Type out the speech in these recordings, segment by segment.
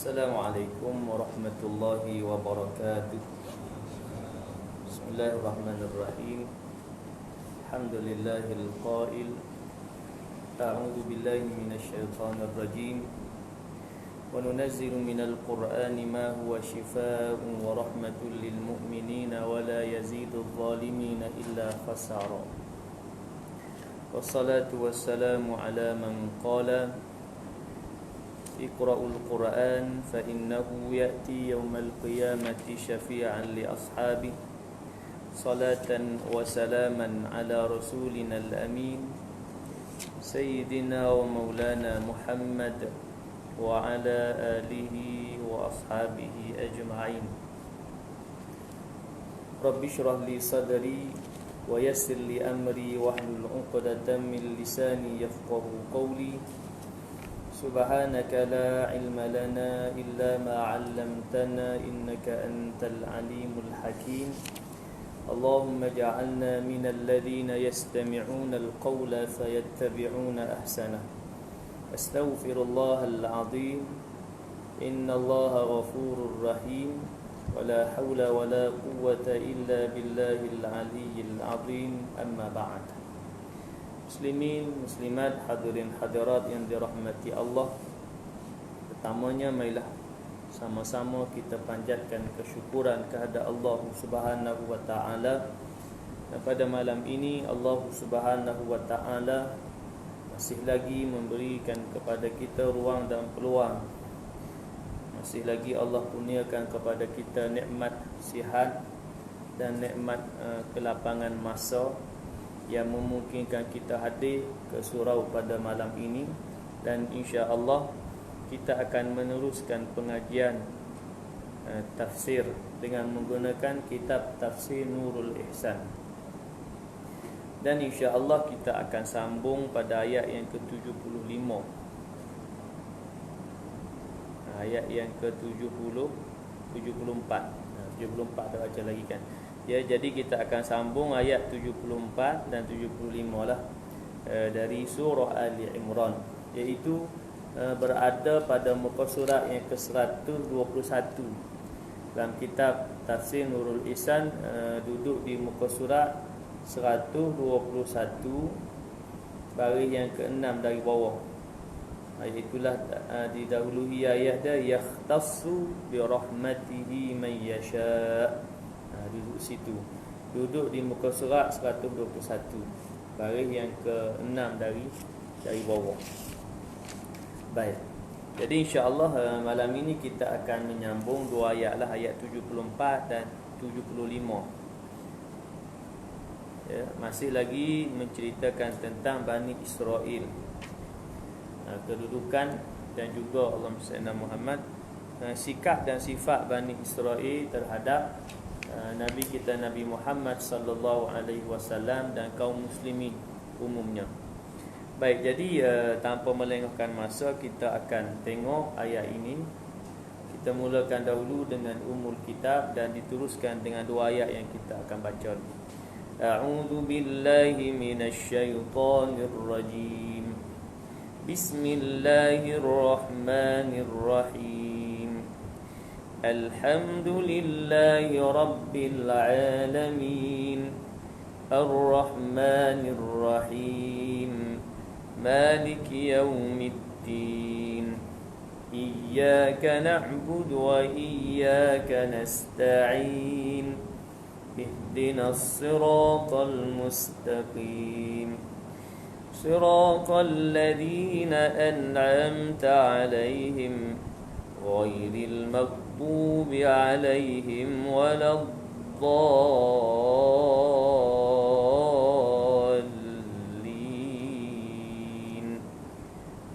Assalamualaikum warahmatullahi wabarakatuh. Bismillahirrahmanirrahim. Alhamdulillahil qail. A'udzu billahi minasyaitonir rajim. Wa nunazzilu minal qur'ani ma huwa shifaa'un wa rahmatun lil mu'minina wa la yazidudz zalimina illa khasara. Wassalatu wassalamu ala man qala Iqra'ul Qur'an fa innahu ya'ti yawmal qiyamati syafi'an li ashabi salatan wa salaman ala rasulina al-amin sayyidina wa maulana Muhammad wa ala alihi wa ashabihi ajma'in. Rabbi shrah li sadri wa yassir li amri wahlul 'uqdatam min lisani yafqahu qawli. Subhanaka la ilma lana illa ma 'allamtana innaka antal alimul hakim. Allahumma ij'alna minal ladzina yastami'una al-qawla fayattabi'una ahsana. Astaghfirullahal 'azim. Innallaha ghafurur rahim. Wala haula wala quwwata illa billahil 'aliyyil 'azim. Amma ba'd. Muslimin, muslimat, hadirin hadirat yang dirahmati Allah. Pertamanya, marilah sama-sama kita panjatkan kesyukuran kehadap Allah Subhanahu wa taala. Dan pada malam ini Allah Subhanahu wa taala masih lagi memberikan kepada kita ruang dan peluang. Masih lagi Allah kurniakan kepada kita nikmat sihat dan nikmat kelapangan masa yang memungkinkan kita hadir ke surau pada malam ini. Dan insya-Allah kita akan meneruskan pengajian tafsir dengan menggunakan kitab Tafsir Nurul Ihsan. Dan insya-Allah kita akan sambung pada ayat yang ke-75. Ayat yang ke-70, 74. 74 dah baca lagi kan. Ya, jadi kita akan sambung ayat 74 dan 75 lah dari surah Ali Imran, iaitu berada pada muka surat yang ke-121 dalam kitab Tafsir Nurul Ihsan. Duduk di muka surat 121 baris yang ke-6 dari bawah. Ayat itulah didahului ayat dia, yakhtassu bi rahmatihi man yasha'. Duduk situ. Duduk di muka surat 121 baris yang ke-6 dari bawah. Baik. Jadi insya-Allah malam ini kita akan menyambung dua ayat lah, ayat 74 dan 75. Ya, masih lagi menceritakan tentang Bani Israel. Kedudukan dan juga Allah Sayyidina Muhammad, sikap dan sifat Bani Israel terhadap Nabi kita Nabi Muhammad sallallahu alaihi wasallam dan kaum muslimin umumnya. Baik, jadi tanpa melengahkan masa, kita akan tengok ayat ini. Kita mulakan dahulu dengan umul kitab dan diteruskan dengan dua ayat yang kita akan baca. A'udzu billahi minasyaitonir rajim. Bismillahirrahmanirrahim. Alhamdulillahi Rabbil Alamin. Ar-Rahmanir Rahim. Maliki Yawmiddin. Iyyaka na'budu wa iyyaka nasta'in. Ihdinas siratal mustaqim. Siratal ladzina an'amta 'alaihim ghairil maghdubi 'alaihim waladdallin.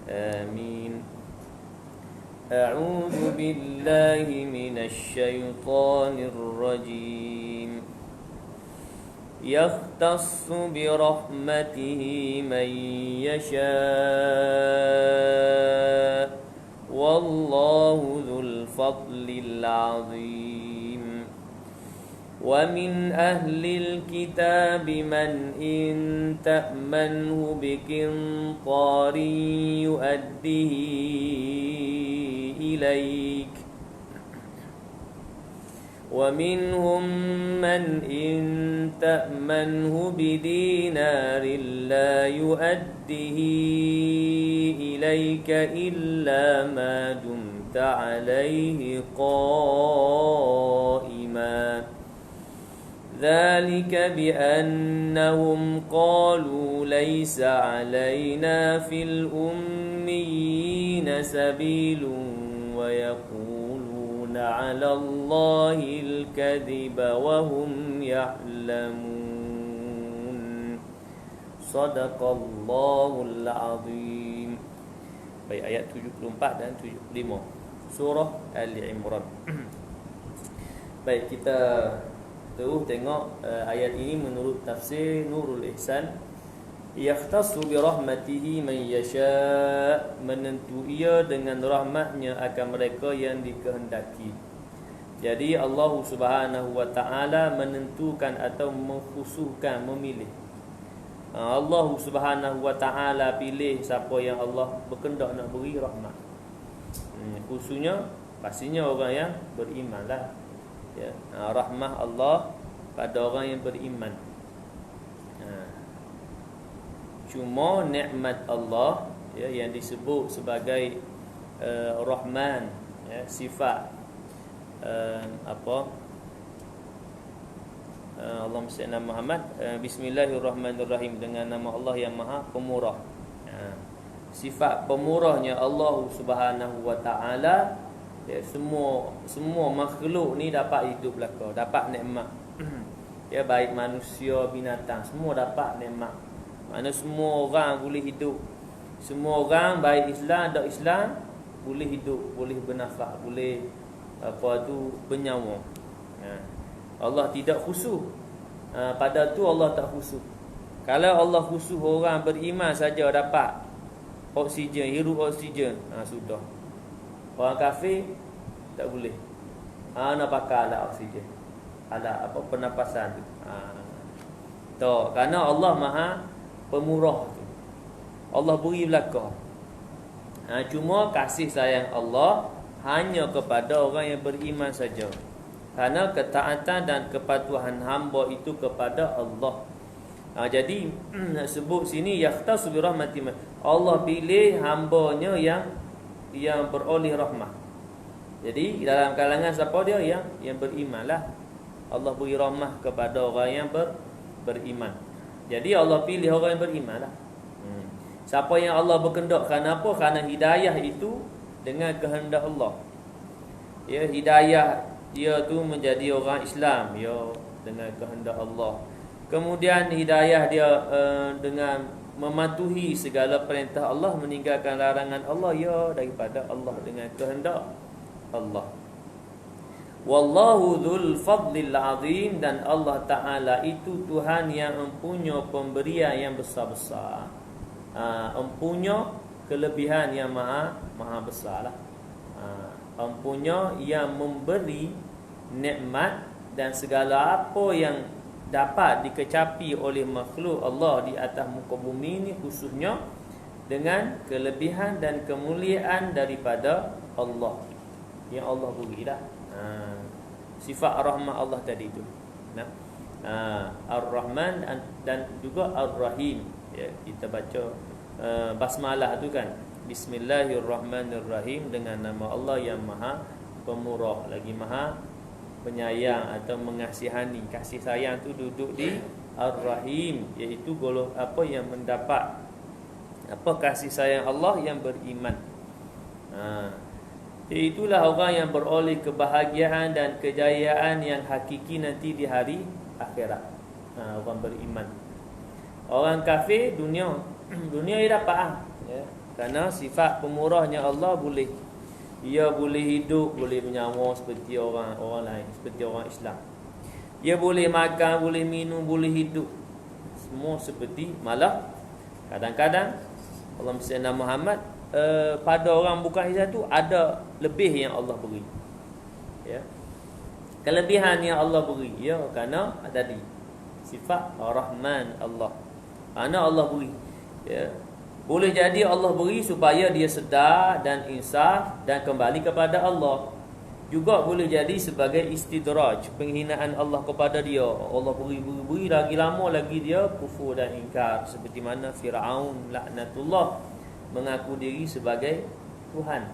Amin. A'udzu billahi minasy syaithanir rajim. Yakhtassu bi rahmatihi man yasha'. Wallahu dzul fadlil 'azim. Wa min ahlil kitabi man in ta'manhu biqintarin yu'addihi إليك ومنهم من إن تأمنه بدينار لا يؤده إليك إلا ما دمت عليه قائما ذلك بأنهم قالوا ليس علينا في الأميين سبيل ويقولون على الله الكذب وهم يعلمون صدق الله العظيم. Baik, ayat 74 dan 75 surah Ali Imran. Baik, kita terus tengok ayat ini menurut tafsir Nurul Ihsan. Yakhtassu bi rahmatihi man yasha, menentu ia dengan rahmatnya akan mereka yang dikehendaki. Jadi Allah Subhanahu wa taala menentukan atau mengkhususkan, memilih. Allah Subhanahu wa taala pilih siapa yang Allah berkehendak nak beri rahmat. Khususnya pastinya orang yang beriman lah. Ya, rahmah Allah pada orang yang beriman. Cuma nikmat Allah ya, yang disebut sebagai Rahman, ya, sifat Allahumma salli ala Muhammad. Bismillahirrahmanirrahim, dengan nama Allah yang Maha Pemurah. Sifat pemurahnya Allah Subhanahu wa taala, ya, semua makhluk ni dapat hidup belaka, dapat nikmat. Ya, baik manusia, binatang, semua dapat nikmat. Mana semua orang boleh hidup. Semua orang baik Islam tak Islam boleh hidup, boleh bernafas, boleh bernyawa. Allah tidak khusus. Pada tu Allah tak khusus. Kalau Allah khusus, orang beriman saja dapat oksigen, hirup oksigen, sudah. Orang kafir tak boleh. Nak pakai alat oksigen, alat pernafasan tu. Tak, kerana Allah Maha Pemurah tu. Allah beri belaka. Cuma kasih sayang Allah hanya kepada orang yang beriman saja. Kerana ketaatan dan kepatuhan hamba itu kepada Allah. Jadi nak sebut sini yakhtassu bi rahmati, Allah pilih hambanya yang beroleh rahmat. Jadi dalam kalangan siapa dia yang beriman lah. Allah beri rahmat kepada orang yang beriman. Jadi Allah pilih orang yang beriman lah. Siapa yang Allah berkehendak, kerana apa? Kerana hidayah itu dengan kehendak Allah. Ya, hidayah dia tu menjadi orang Islam, ya, dengan kehendak Allah. Kemudian hidayah dia dengan mematuhi segala perintah Allah, meninggalkan larangan Allah, ya, daripada Allah dengan kehendak Allah. Wallahu dzul fadlil azim, dan Allah Ta'ala itu Tuhan yang mempunyai pemberian yang besar-besar. Mempunyai kelebihan yang maha besar lah. Mempunyai yang memberi nikmat dan segala apa yang dapat dikecapi oleh makhluk Allah di atas muka bumi ini, khususnya dengan kelebihan dan kemuliaan daripada Allah yang Allah berilah. Sifat rahmat Allah tadi itu. Ar-Rahman dan juga Ar-Rahim. Ya, kita baca basmalah tu kan. Bismillahirrahmanirrahim, dengan nama Allah yang Maha Pemurah, lagi Maha Penyayang atau mengasihani. Kasih sayang tu duduk di Ar-Rahim, iaitu apa yang mendapat kasih sayang Allah yang beriman. Itulah orang yang beroleh kebahagiaan dan kejayaan yang hakiki nanti di hari akhirat. Orang beriman. Orang kafir dunia dia dapat ya. Kerana sifat pemurahnya Allah boleh. Ia boleh hidup, boleh bernyawa seperti orang lain, seperti orang Islam. Ia boleh makan, boleh minum, boleh hidup. Semua seperti, malah kadang-kadang Allahumma salli ala Muhammad, pada orang bukan Islam tu ada lebih yang Allah beri. Ya. Kelebihan yang Allah beri, ya, kerana tadi sifat Rahman Allah. Kerana Allah beri. Ya. Boleh jadi Allah beri supaya dia sedar dan insaf dan kembali kepada Allah. Juga boleh jadi sebagai istidraj, penghinaan Allah kepada dia. Allah beri lagi lama lagi dia kufur dan ingkar, seperti mana Firaun laknatullah mengaku diri sebagai Tuhan.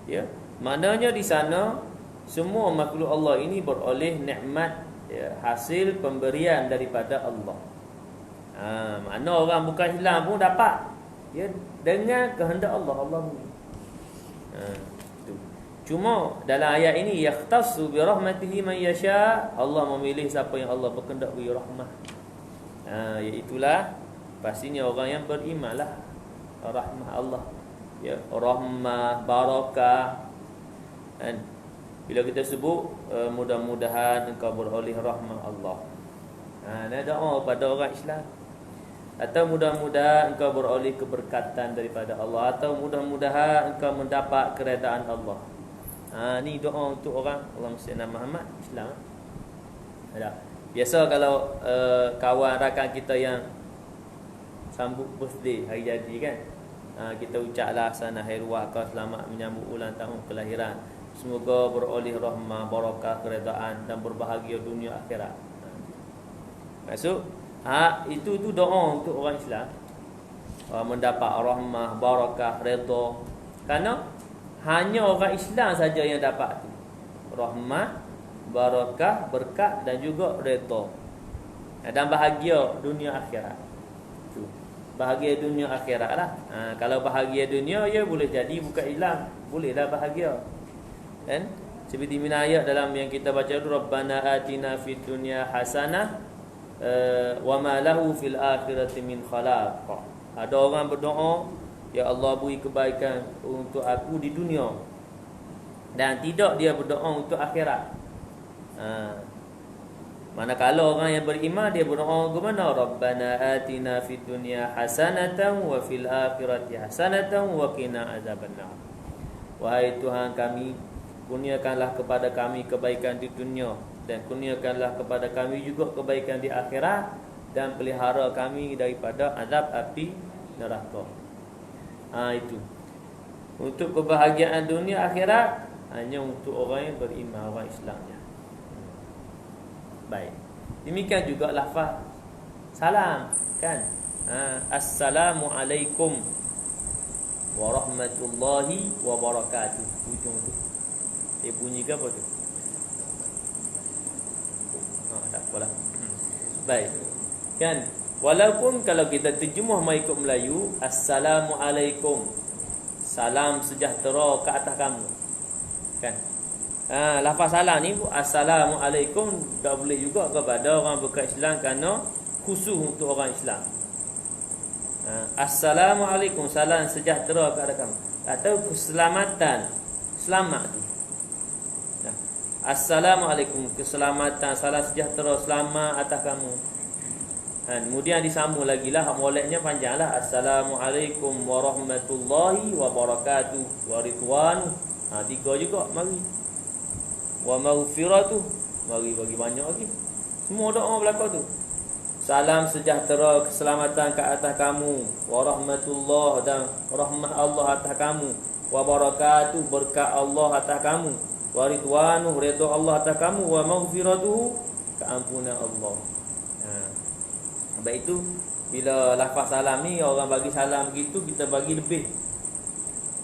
Ya, maknanya di sana semua makhluk Allah ini beroleh nikmat, ya, hasil pemberian daripada Allah. Makna orang bukan Islam pun dapat, ya, dengan kehendak Allah. Allah beri. Cuma dalam ayat ini yahtassu bi rahmatihi man yasha, Allah memilih siapa yang Allah berkehendak beri rahmah. Iaitulah pastinya orang yang berimanlah rahmah Allah. Ya, rahmah, barakah. Dan bila kita sebut mudah-mudahan engkau beroleh rahmah Allah. Ini doa pada orang Islam. Atau mudah-mudahan engkau beroleh keberkatan daripada Allah, atau mudah-mudahan engkau mendapat keredaan Allah. Ni doa untuk orang Sayyidina Muhammad Islam. Biasa kalau kawan rakan kita yang sambut birthday, hari jadi kan, kita ucaplah sana khairul selamat menyambut ulang tahun kelahiran. Semoga beroleh rahmah, barakah, keredaan dan berbahagia dunia akhirat. Maksud itu doa untuk orang Islam, mendapat rahmah, barakah, redha. Kerana hanya orang Islam saja yang dapat tu, rahmah, barakah, berkat dan juga redha, dan bahagia dunia akhirat. Tu bahagia dunia akhirat lah. Kalau bahagia dunia, ya boleh jadi bukan Islam, bolehlah bahagia. Kan seperti min ayat dalam yang kita baca tu, Rabbana atina fid dunya hasanah wa ma lahu fil akhirati min khalaq. Ada orang berdoa, ya Allah beri kebaikan untuk aku di dunia, dan tidak dia berdoa untuk akhirat. Manakala orang yang beriman, dia berdoa ke mana? Rabbana atina fid dunya hasanatan wa fil akhirati hasanatan wa qina azabannar. Wahai Tuhan kami, kurniakanlah kepada kami kebaikan di dunia, dan kurniakanlah kepada kami juga kebaikan di akhirat, dan pelihara kami daripada azab api neraka. Itu untuk kebahagiaan dunia akhirat hanya untuk orang yang beriman, orang Islamnya. Baik. Demikian juga lafaz salam, kan? Assalamu alaikum warahmatullahi wabarakatuh. Ujung tu dia bunyi ke apa tu? Tak apalah. Baik. Kan? Walaupun kalau kita terjemah mengikut Melayu, Assalamualaikum, salam sejahtera ke atas kamu, kan? Lafaz salam ni, Assalamualaikum, tak boleh juga kepada orang bukan Islam, kerana khusus untuk orang Islam. Assalamualaikum, salam sejahtera ke atas kamu, atau keselamatan, selamat tu. Assalamualaikum, keselamatan, salam sejahtera, selamat atas kamu. Kemudian disambung lagi lah, moleknya panjang lah. Assalamualaikum warahmatullahi wabarakatuh wa ridwanu. Tiga juga mari. Wa maghfiratuh, mari bagi banyak lagi. Semua doa belaka tu. Salam sejahtera, keselamatan ke atas kamu, warahmatullah, dan rahmat Allah atas kamu, wa barakatuh, berkat Allah atas kamu, wa ridwanu, redha Allah atas kamu, wa maghfiratuh, keampunan Allah. Baik itu, bila lafaz salam ni, orang bagi salam begitu, kita bagi lebih.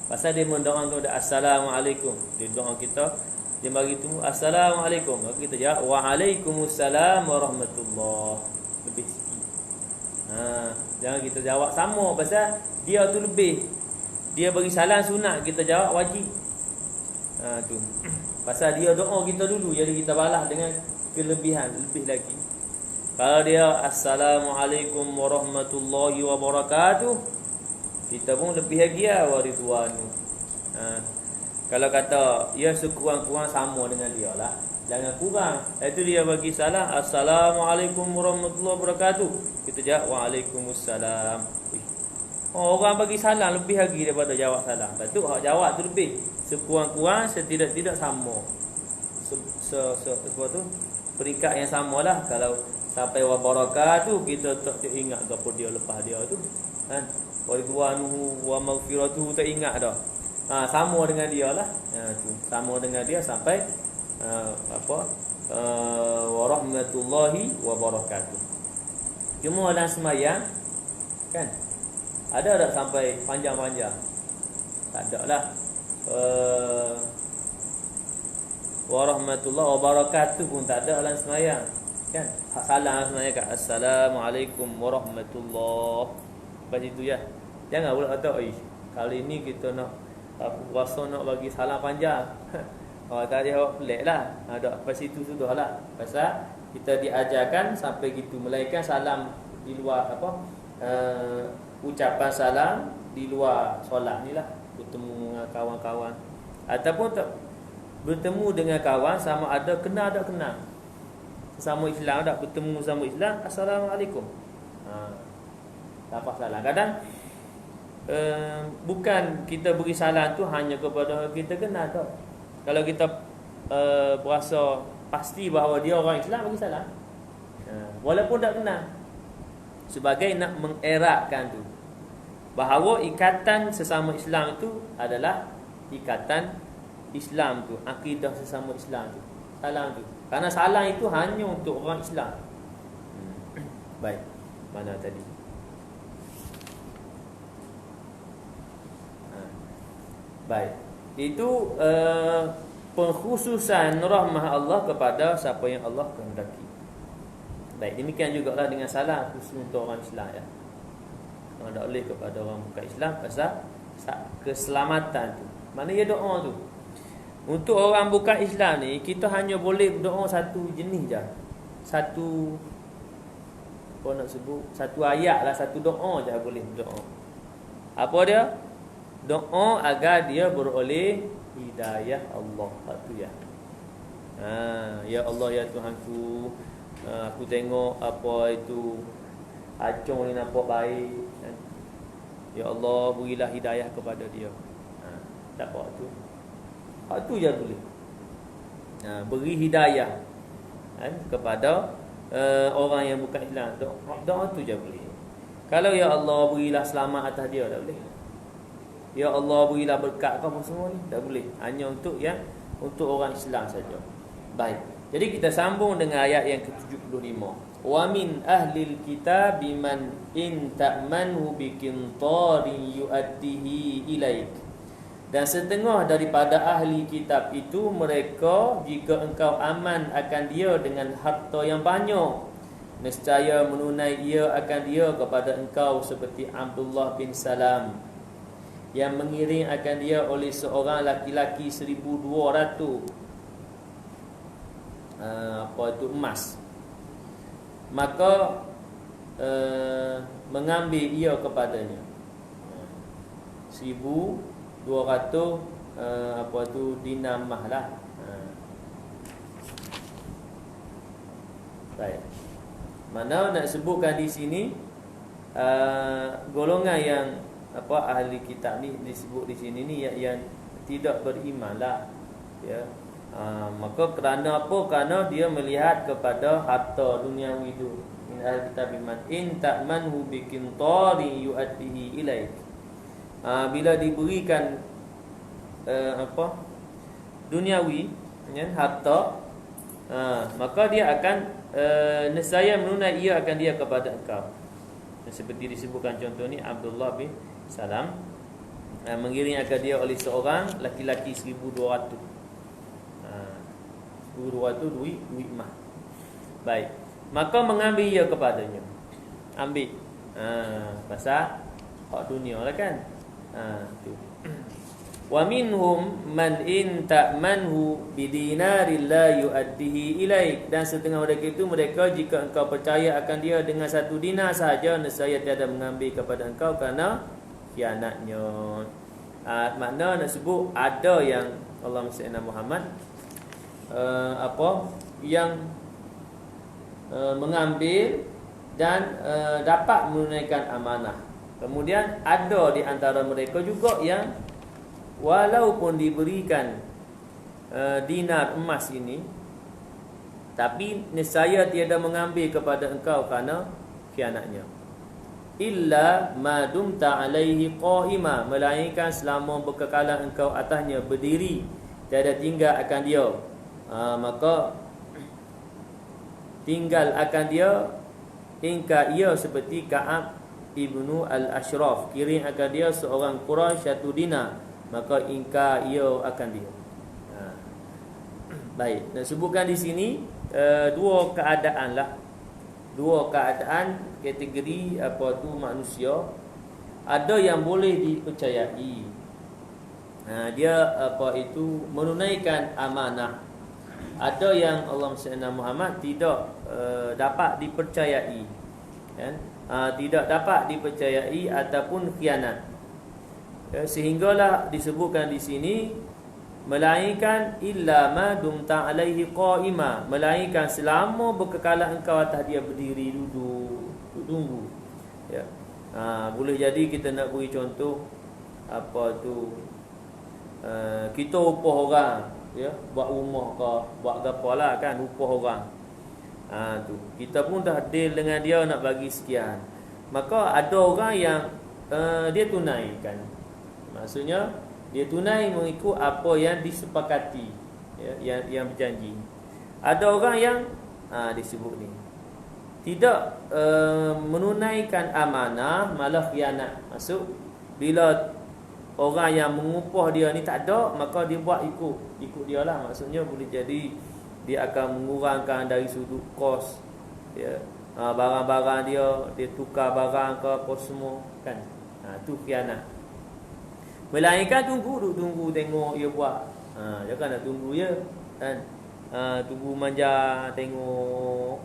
Pasal dia mendoakan kepada Assalamualaikum. Dia doa kita, dia bagi tu Assalamualaikum, maka kita jawab Waalaikumsalam warahmatullah. Lebih sikit. Jangan kita jawab sama, pasal dia tu lebih. Dia bagi salam sunat, kita jawab wajib. Tu. Pasal dia doa kita dulu, jadi kita balas dengan kelebihan, lebih lagi. Kalau dia Assalamualaikum warahmatullahi wabarakatuh, kita pun lebih lagi lah, waridwanu. Kalau kata ya sekurang-kurang sama dengan dia lah, jangan kurang. Itu dia bagi salam Assalamualaikum warahmatullahi wabarakatuh, kita jawab Waalaikumsalam. Orang bagi salam lebih lagi daripada jawab salam. Lepas tu hak jawab tu lebih, sekurang-kurang setidak-tidak sama. Sebab tu peringkat yang samalah. Kalau sampai wa barakatuh, kita tak ingat gapo dia lepas dia tu kan. Wa ridwanuhu wa maghfiratuhu tak ingat dah. Sama dengan dia lah. Tu sama dengan dia sampai wa rahmatullahi wa barakatuh. Cuma dalam sembahyang kan ada tak sampai panjang-panjang? Tak ada lah. Wa rahmatullahi wa barakatuh pun tak ada dalam sembahyang kan. Salam sebenarnya kat assalamualaikum warahmatullahi. Lepas itu ya. Jangan pula kata kali ni kita nak puasa nak bagi salam panjang. Tadi awak pelik lah. Lepas itu sudahlah. Pasal kita diajarkan sampai gitu, melainkan salam di luar ucapan salam di luar solat ni lah, bertemu dengan kawan-kawan ataupun tak bertemu dengan kawan, sama ada kenal tak kenal, sesama Islam tak bertemu sama Islam, assalamualaikum. Dapat salam. Kadang bukan kita beri salam tu hanya kepada kita kenal tak. Kalau kita berasa pasti bahawa dia orang Islam, bagi salam walaupun tak kenal, sebagai nak mengeratkan tu bahawa ikatan sesama Islam itu adalah ikatan Islam tu, akidah sesama Islam tu, salam tu. Karena salam itu hanya untuk orang Islam. Baik, mana tadi? Baik, itu pengkhususan rahmah Allah kepada siapa yang Allah kehendaki. Baik, demikian jugalah dengan salam khusus untuk orang Islam ya. Orang tak boleh kepada orang bukan Islam pasal keselamatan tu. Mana ya doa tu? Untuk orang bukan Islam ni, kita hanya boleh berdoa satu jenis je. Satu satu ayat lah, satu doa je boleh berdoa. Apa dia? Doa agar dia beroleh hidayah Allah. Satu ya. Ya Allah ya Tuhanku, aku tengok apa itu acung ni nampak baik. Ya Allah, berilah hidayah kepada dia. Tak apa tu. Itu je boleh. Beri hidayah kepada orang yang bukan Islam. Doa tu je boleh. Kalau ya Allah berilah selamat atas dia, tak boleh. Ya Allah berilah berkat kau semua ni, tak boleh. Hanya untuk orang Islam saja. Baik. Jadi kita sambung dengan ayat yang ke-75. Wa min ahlil kitab man in ta'manhu biqintarin yu'addihi ilaik. Dan setengah daripada ahli kitab itu mereka, jika engkau aman akan dia dengan harta yang banyak, nescaya menunai ia akan dia kepada engkau, seperti Abdullah bin Salam yang mengiring akan dia oleh seorang laki-laki 1,200 emas. Maka mengambil ia kepadanya 1,200 dinar mah lah. Baik. Mana nak sebutkan di sini golongan yang ahli kitab ni disebut di sini ni yang tidak beriman lah ya. Maka kerana apa? Kerana dia melihat kepada harta duniawi itu. Min ahli kitab man in ta'manhu biqintarin yu'addihi ilaik. Bila diberikan duniawi ya, harta, maka dia akan nescaya menunai ia akan dia kepada engkau. Seperti disebutkan contoh ni Abdullah bin Salam mengiring akan dia oleh seorang laki-laki 1,200. 1,200 duit emas. Baik. Maka mengambil ia kepadanya. Ambil. Pasal hak dunia lah kan. Tu. Wa minhum man in ta'manhu bidinarin la yu'addihi ilaik. Dan setengah mereka jika engkau percaya akan dia dengan 1 dinar sahaja, nescaya tiada mengambil kepada engkau kerana khianatnya. Makna nak sebut ada yang Allahumma salli ala Muhammad yang mengambil dan dapat menunaikan amanah. Kemudian ada di antara mereka juga yang walaupun diberikan dinar emas ini, tapi nescaya tiada mengambil kepada engkau kerana khianatnya. Illa ma dumta alaihi qa'ima, melainkan selama berkekalan engkau atasnya berdiri, tiada tinggal akan dia. Maka tinggal akan dia ingka ia seperti Ka'ab ibnu al-Ashraf, kirim akan dia seorang Quraisy satu dinar, maka ingka ia akan dia. Baik, nak sebutkan di sini dua keadaan lah. Dua keadaan kategori apa tu manusia. Ada yang boleh dipercayai. Dia apa itu menunaikan amanah. Ada yang Allah SWT Muhammad tidak dapat dipercayai, kan? Tidak dapat dipercayai ataupun khianat. Sehinggalah disebutkan di sini, melainkan illa ma dumta alaihi qa'ima, melainkan selama berkekalan engkau atas dia berdiri, duduk tunggu. Ya. Boleh jadi kita nak beri contoh apa tu, kita upah orang, ya, buat rumah ke, buat gapalah kan, upah orang. Tu kita pun dah deal dengan dia nak bagi sekian. Maka ada orang yang dia tunaikan. Maksudnya dia tunai mengikut apa yang disepakati, ya, yang berjanji. Ada orang yang disebut ni tidak menunaikan amanah, malah khianat. Maksud bila orang yang mengupah dia ni tak ada, maka dia buat ikut dia lah. Maksudnya boleh jadi dia akan mengurangkan dari sudut kos, ya, barang-barang dia tukar barang ke apa semua, kan. Tu khianat. Melainkan tunggu tengok dia buat. Jangan nak tunggu je, kan. Tunggu manja tengok,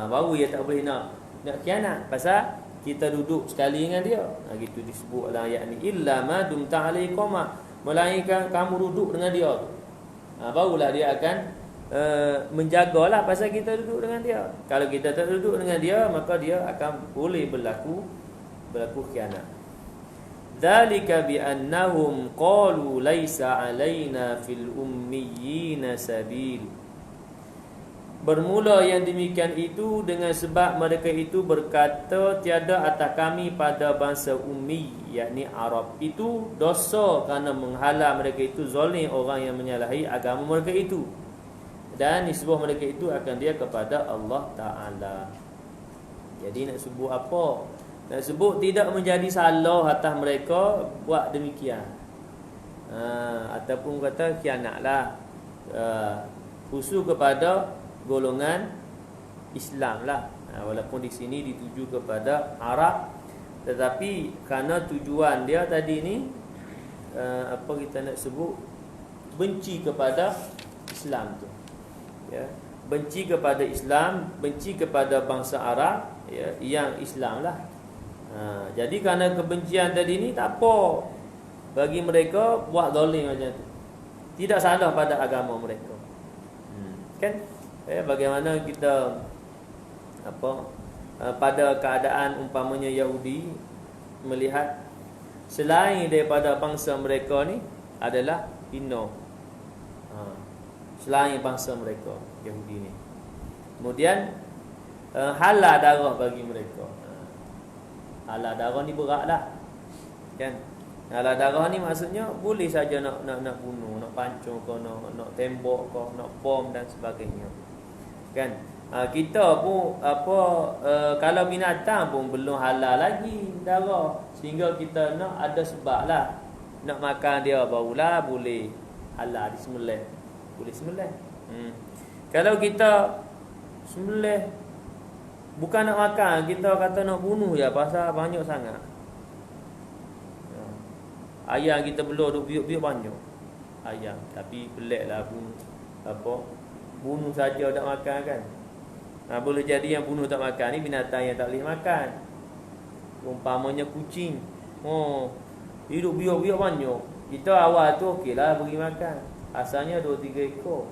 baru dia tak boleh nak khianat. Pasal kita duduk sekali dengan dia. Gitu disebut dalam ayat ni, illa ma dumta alaihi qama, melainkan kamu duduk dengan dia. Barulah dia akan menjagalah pasal kita duduk dengan dia. Kalau kita tak duduk dengan dia, maka dia akan boleh berlaku khianat. Dzalika bi annahum qalu laisa alaina fil ummiyina sabil. Bermula yang demikian itu dengan sebab mereka itu berkata tiada atas kami pada bangsa ummi, yakni Arab itu dosa kerana menghalang mereka itu zalim orang yang menyalahi agama mereka itu, dan nisbah mereka itu akan dia kepada Allah Ta'ala. Jadi nak sebut apa? Nak sebut tidak menjadi salah atas mereka buat demikian, ataupun kata khianatlah, khusus kepada golongan Islam lah. Walaupun di sini dituju kepada Arab, tetapi kerana tujuan dia tadi ni apa kita nak sebut, benci kepada Islam tu, ya, benci kepada Islam, benci kepada bangsa Arab, ya, yang Islam lah. Jadi kerana kebencian tadi ni tak apa bagi mereka buat zalim macam tu, tidak salah pada agama mereka, kan. Bagaimana kita pada keadaan umpamanya Yahudi melihat selain daripada bangsa mereka ni adalah hina, selain bangsa mereka Yahudi ni, kemudian halal darah bagi mereka. Halal darah ni berat lah, kan. Halal darah ni maksudnya boleh saja nak bunuh, nak pancung ke, nak tembak ke, nak bom dan sebagainya, kan. Kita pun kalau binatang pun belum halal lagi darah, sehingga kita nak ada sebab lah nak makan dia, barulah boleh halal disembelih, boleh sembelih. Kalau kita sembelih bukan nak makan, kita kata nak bunuh je pasal banyak sangat. Ayam kita belur duk biuk-biuk banyak ayam, tapi peliklah bunuh saja tak makan, kan. Boleh jadi yang bunuh tak makan ni binatang yang tak boleh makan. Umpamanya kucing, hidup biuk-biuk banyak. Kita awal tu okeylah bagi makan, asalnya 2-3 ekor.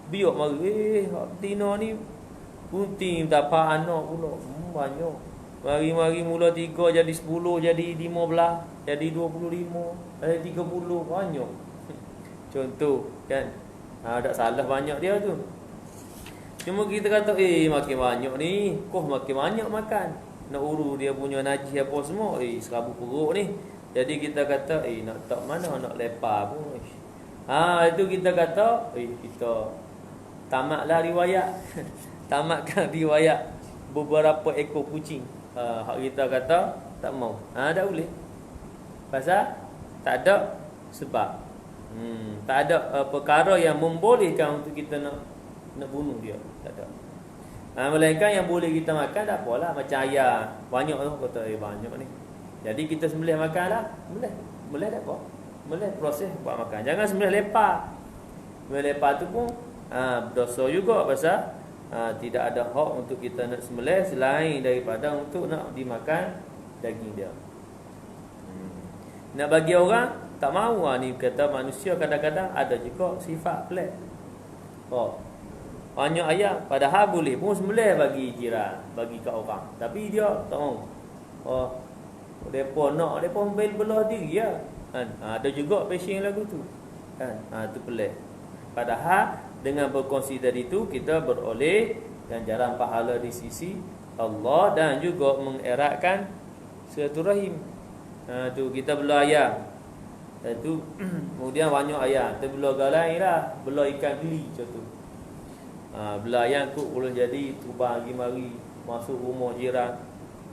Biuk mari, Tino ni kunting dapat anak pula, banyak. Mari-mari mula 3 jadi 10, jadi 15, jadi 25, jadi 30, banyak. Contoh, kan. Tak salah banyak dia tu. Cuma kita kata makin banyak ni, makin banyak makan. Nak uru dia punya najis apa semua, serabu perut ni. Jadi kita kata nak tak mana nak lepas pun. Itu kita kata kita tamatlah riwayat. Tamatkan riwayat beberapa ekor kucing. Hak kita kata tak mau. Tak boleh. Pasal tak ada sebab. Tak ada perkara yang membolehkan untuk kita nak bunuh dia. Tak ada. Melainkan yang boleh kita makan tak apalah. Macam ayam banyak tu kata banyak ni. Jadi kita sembelih makan lah. Boleh tak apa. Boleh proses buat makan. Jangan sembelih lepas. Sembelih lepas tu pun berdosa juga pasal tidak ada hak untuk kita nak sembelih selain daripada untuk nak dimakan daging dia. Nak bagi orang tak mahu ni kata manusia kadang-kadang ada juga sifat pelik. Banyak ayam padahal boleh pun sembelih bagi jiran, bagi kat orang. Tapi dia tak mahu. Depa nak depa belah diri ya. Ada juga passion lagu tu. Tu pelik. Padahal dengan berkongsi dari itu kita beroleh ganjaran pahala di sisi Allah dan juga mengeratkan silaturahim. Tu kita belah ayam. Tu kemudian banyak ayam, kita belah galai lah, belah ikan geli macam tu. Belah ayam tu boleh jadi tubang pergi mari, masuk rumah jiran,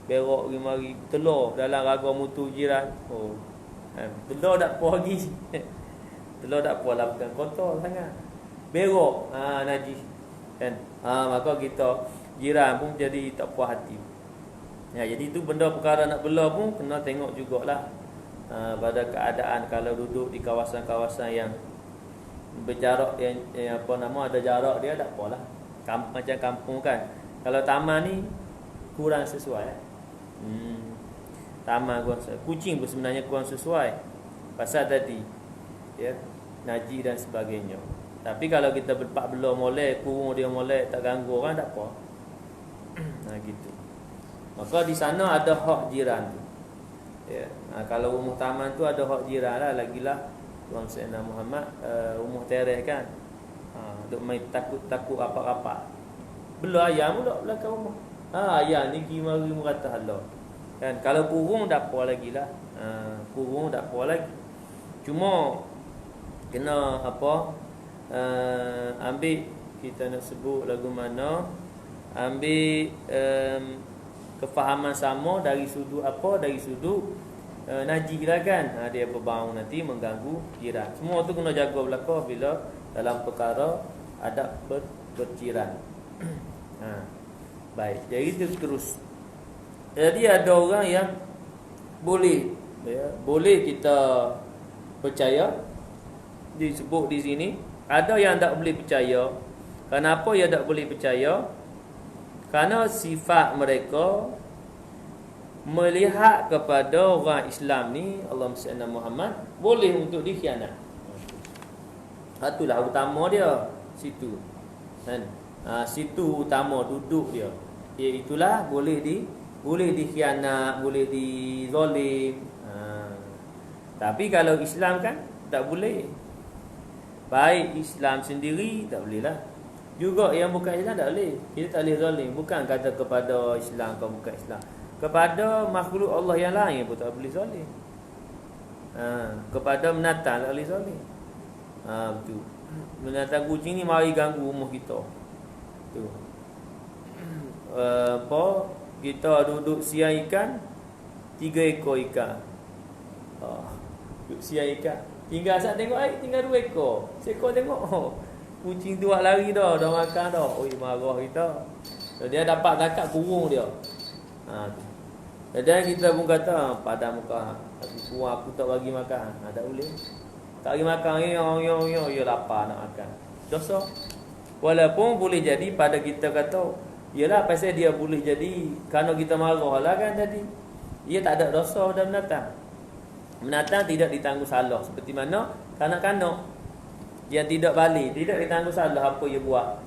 berok pergi mari, telur dalam raga mutu jiran. Telur tak puas lagi. Telur tak puas lah, bukan kotor sangat. Berok najis kan. Maka kita jiran pun jadi tak puas hati. Jadi tu benda perkara nak belah pun kena tengok jugalah pada keadaan kalau duduk di kawasan-kawasan yang berjarak yang ada jarak dia tak apalah. Macam kampung kan. Kalau taman ni kurang sesuai. Taman kurang sesuai. Kucing pun sebenarnya kurang sesuai. Pasal tadi najis dan sebagainya. Tapi kalau kita berpak belah molek, kurung dia molek, tak ganggu orang tak apa. Gitu. Maka di sana ada hak jiran tu. Kalau rumah taman tu ada hak jiran lah. Lagilah Tuan Sayyidina Muhammad rumah teres kan. Duk main takut apa-apa. Belah ayam pula belakang rumah. Ayam ni pergi mari merata halau. Kan kalau kurung tak apa lagi lah. Kurung tak apa lagi. Cuma kena ambil kita nak sebut lagu mana, ambil kefahaman sama dari sudut dari sudut najis lah kan. Dia berbau nanti mengganggu jiran. Semua tu kena jaga belakang bila dalam perkara adab berjiran. Baik, jadi itu terus. Jadi ada orang yang boleh kita percaya, disebut di sini. Ada yang tak boleh percaya. Kenapa dia tak boleh percaya? Karena sifat mereka melihat kepada orang Islam ni, Allahumma salli ala Muhammad, boleh untuk dikhianat. Itulah utama dia situ. Kan? Situ utama duduk dia. Iaitulah boleh dikhianat, boleh dizalim. Tapi kalau Islam kan tak boleh. Baik Islam sendiri tak boleh lah. Juga yang bukan Islam tak boleh. Kita tak boleh zalim. Bukan kata kepada Islam kau bukan Islam. Kepada makhluk Allah yang lain pun tak boleh zalim. Kepada binatang tak boleh zalim. Betul. Binatang kucing ni mari ganggu rumah kita. Tu. Kita duduk siang ikan, 3 ekor ikan. Duduk siang ikan. Tinggal sat tengok air, tinggal 2 ekor. Seekor tengok, kucing tu lari dah makan dah. Marah kita. Dia dapat tangkap kurung dia. Dan kita pun kata, padam muka, kurung aku tak bagi makan. Tak boleh. Tak bagi makan, ya lapar nak makan. Dosa. Walaupun boleh jadi pada kita kata, yalah pasal dia boleh jadi kerana kita marah lah kan tadi. Ia tak ada dosa pada binatang. Binatang tidak ditanggung salah. Seperti mana kanak-kanak yang tidak balik, tidak ditanggung salah apa dia buat.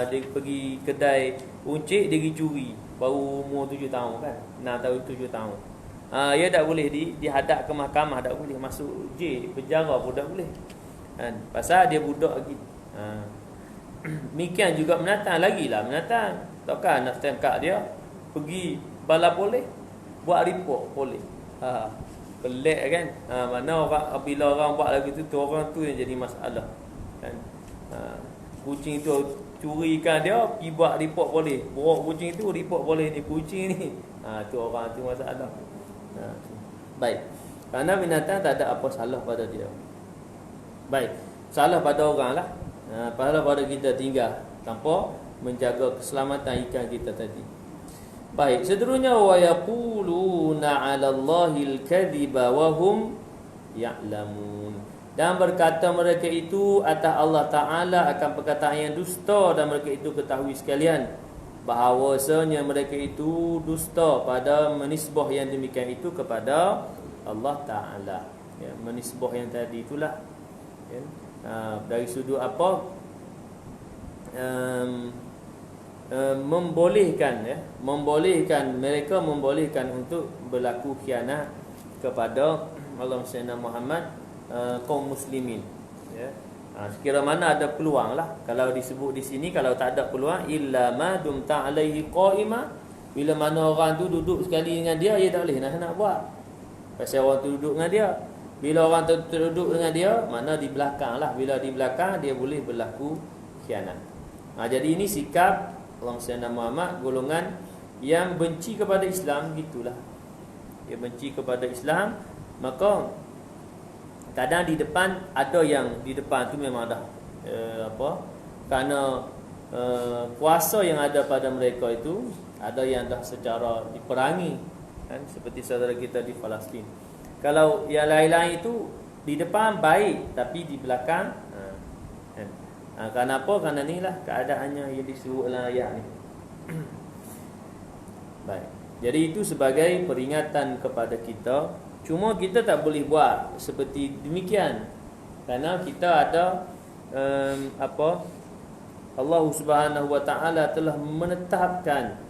Dia pergi kedai uncik, dia pergi curi. Baru umur 7 tahun kan, 6 tahun 7 tahun. Dia tak boleh dihadap ke mahkamah, tak boleh masuk jail, penjara pun tak boleh kan? Pasal dia budak lagi. Demikian juga menatang lagilah menatang. Takkan nak tangkap dia pergi bala boleh, buat report boleh. Pelik kan. Mana orang bila orang buat lagu tu orang tu yang jadi masalah. Kan. Kucing tu curikan dia pergi buat report boleh. Borok kucing tu report boleh ni kucing ni. Tu orang tu masalah. Baik. Kerana binatang tak ada apa salah pada dia. Baik. Salah pada orang lah. Salah pada kita tinggal tanpa menjaga keselamatan ikan kita tadi. Baik, seterusnya wa yaquluna 'ala Allahil kadhiba wa hum ya'lamun. Dan berkata mereka itu atas Allah Ta'ala akan perkataan yang dusta, dan mereka itu ketahui sekalian bahawasanya mereka itu dusta pada menisbah yang demikian itu kepada Allah Ta'ala. Ya, menisbah yang tadi itulah ya, dari sudut apa? Membolehkan mereka membolehkan untuk berlaku khianat kepada Allah Sayyidina Muhammad, kaum muslimin ya. Sekira mana ada peluang lah. Kalau disebut di sini, kalau tak ada peluang, illa ma dumta alaihi qa'ima, bila mana orang tu duduk sekali dengan dia tak boleh nak buat. Pasal orang tu duduk dengan dia. Bila orang tu duduk dengan dia, mana di belakang lah. Bila di belakang dia boleh berlaku khianat. Jadi ini sikap Allah Sayyidina Muhammad, golongan yang benci kepada Islam, gitulah. Dia benci kepada Islam, maka kadang di depan ada yang di depan tu memang dah kerana kuasa yang ada pada mereka itu, ada yang dah secara diperangi kan, seperti saudara kita di Palestin. Kalau yang lain-lain itu di depan baik, tapi di belakang kan. Kenapa? Kerana inilah keadaannya yang disebut dalam ayat ni. Baik. Jadi itu sebagai peringatan kepada kita. Cuma kita tak boleh buat seperti demikian, kerana kita ada Allah Subhanahu Wa Taala telah menetapkan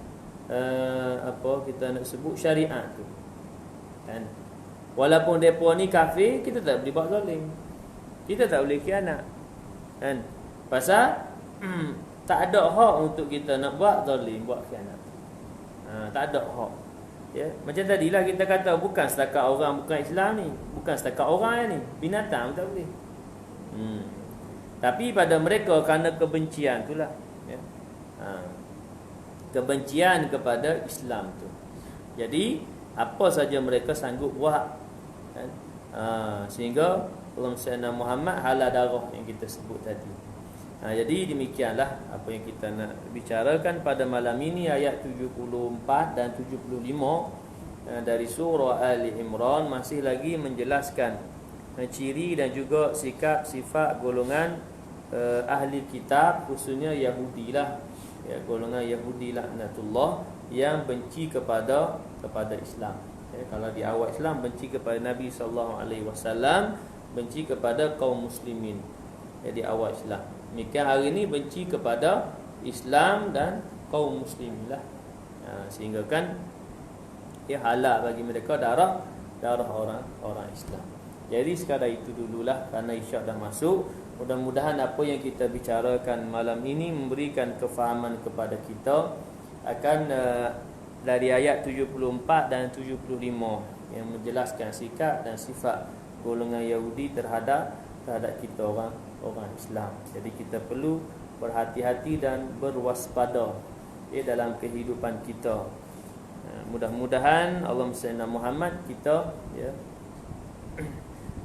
kita nak sebut syariat tu. Kan? Walaupun depa ni kafir, kita tak boleh buat zalim. Kita tak boleh khianat. Kan? Pasal tak ada hak untuk kita nak buat zalim, buat khianat. Tak ada hak. Ya, macam tadilah kita kata bukan setakat orang bukan Islam ni, bukan setakat orang ni, binatang tak boleh. Tapi pada mereka kerana kebencian itulah, ya. Kebencian kepada Islam tu. Jadi apa saja mereka sanggup buat kan? Sehingga Allah Sayyidina Muhammad halal darah yang kita sebut tadi. Jadi demikianlah apa yang kita nak bicarakan pada malam ini, ayat 74 dan 75 dari surah Ali Imran, masih lagi menjelaskan ciri dan juga sikap sifat golongan ahli kitab, khususnya Yahudi lah, ya, golongan Yahudi laknatullah yang benci kepada Islam. Ya, kalau di awal Islam benci kepada Nabi SAW, benci kepada kaum muslimin. Ya, di awal Islam. Demikian hari ini benci kepada Islam dan kaum muslimin lah. Sehingga kan halal bagi mereka darah orang Islam. Jadi sekadar itu dululah, kerana isyak dah masuk. Mudah-mudahan apa yang kita bicarakan malam ini memberikan kefahaman kepada kita akan dari ayat 74 dan 75 yang menjelaskan sikap dan sifat golongan Yahudi terhadap kita orang Islam. Jadi kita perlu berhati-hati dan berwaspada dalam kehidupan kita. Mudah-mudahan Allah Sayyidina Muhammad kita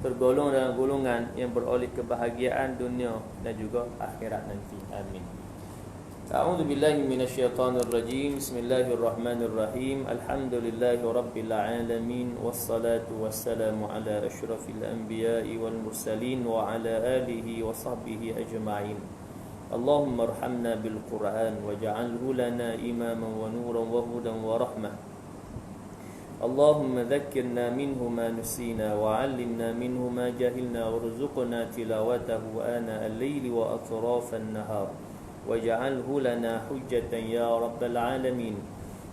tergolong dalam golongan yang beroleh kebahagiaan dunia dan juga akhirat nanti. Amin. A'udzu billahi minasyaitonir rajim. Bismillahirrahmanirrahim. Alhamdulillahi rabbil alamin, wassalatu wassalamu ala asyrafil anbiya'i wal mursalin wa ala alihi wa sahbihi ajma'in. Allahumma arhamna bil Qur'an waj'alhu lana imaman wa nuran wa hudan wa rahmah. Allahumma dhakkirna minhu ma nusina wa 'allimna minhu ma jahilna warzuqna tilawatahu ana al-laili wa atrafan nahar. واجعله لنا حجة يا رب العالمين.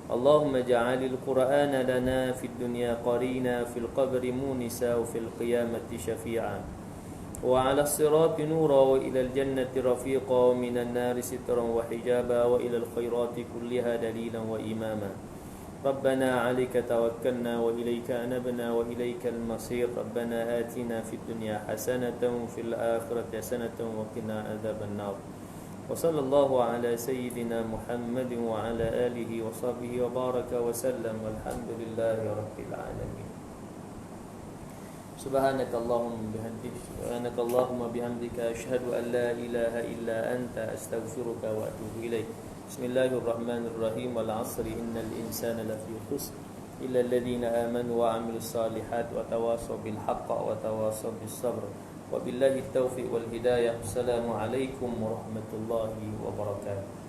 اللهم اجعل القرآن لنا في الدنيا قرينا، في القبر مونسا، وفي القيامة شفيعا. وعلى الصراط نورا وإلى الجنة رفيقا ومن النار سترا وحجابا وإلى الخيرات كلها دليلا وإماما ربنا عليك توكلنا وإليك أنبنا وإليك المصير ربنا آتنا في الدنيا حسنة وفي الآخرة حسنة وقنا عذاب النار وصلى الله على سيدنا محمد وعلى آله وصحبه وبارك وسلم والحمد لله رب العالمين سبحانك اللهم بحمدك أشهد أن لا إله إلا أنت أستغفرك وأتوب إليك بسم الله الرحمن الرحيم والعصر إن الإنسان لفي خسر إلا الذين آمنوا وعملوا الصالحات وتواصوا بالحق وتواصوا بالصبر وبالله التوفيق والهداية السلام عليكم ورحمة الله وبركاته